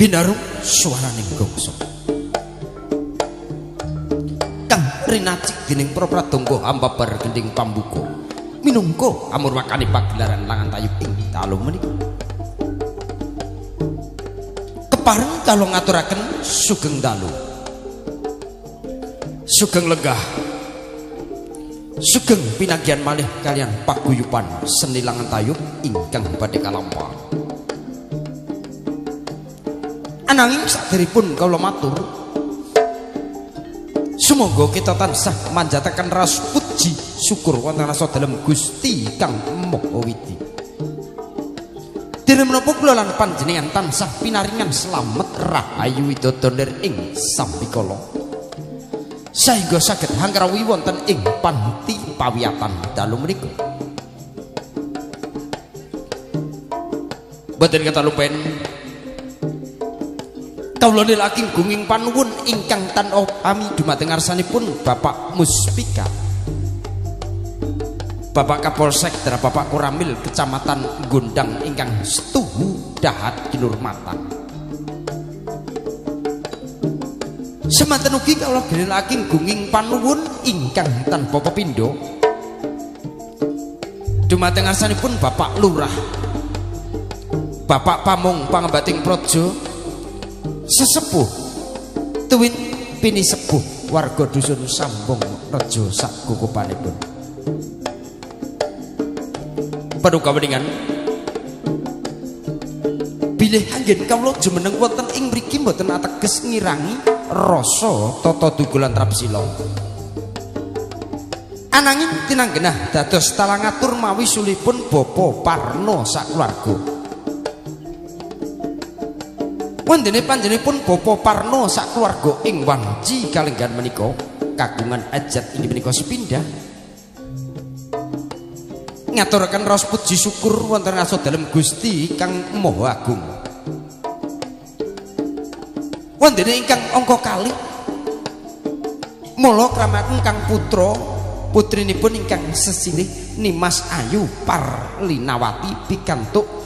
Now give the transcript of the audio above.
Binarung swaraning gongso kang rinacik dening para pradangga ambabar gending pambuka minungka amurwakane pagelaran langan tayub ing dalu menika kepareng kala ngaturaken sugeng dalu sugeng lenggah sugeng pinagian malih kalian paguyuban seni langan tayub ingkang badhe kalampah ananging saderipun kula matur sumangga kita tansah manjataken ras puji syukur wonten asa dalem Gusti kang Maha Widi dene menapa kula lan panjenengan tansah pinaringan slamet rahayu widodonir ing sampikala sehingga saged hangkrawi wonten ing panti pawiyatan dalu menika boten katalupen kawula nilakaken gunging panuwun ingkang tansah pami dumateng ngarsanipun Bapak Muspika Bapak Kapolsek dan Bapak Koramil Kecamatan Gondang ingkang setuhu dahat kinurmatan semanten ugi kawula nilakaken gunging panuwun ingkang tanpa pepindha dumateng ngarsanipun Bapak Lurah Bapak Pamung Pangembating Praja sesepuh tuwin pini sepuh warga dusun Sambong Rejo sakukupanipun paduka weningan bilih anggen kawula jumeneng wonten ing mriki mboten ateges ngirangi rasa tata dukulan trapsila ananging tinanggenah dados talangatur mawi sulipun Bapa Parno sakluwarga wondene panjenenganipun Bapa Parno sakluwarga ing wanci kalenggan menika kagungan ajat inggih menika sepindhah ngaturaken raos puji syukur wonten asa dalem Gusti kang Maha Agung wondene ingkang angka kalih mula kramaken kang putra putrinipun ingkang sesilih Nimas Ayu Parlinawati pikantuk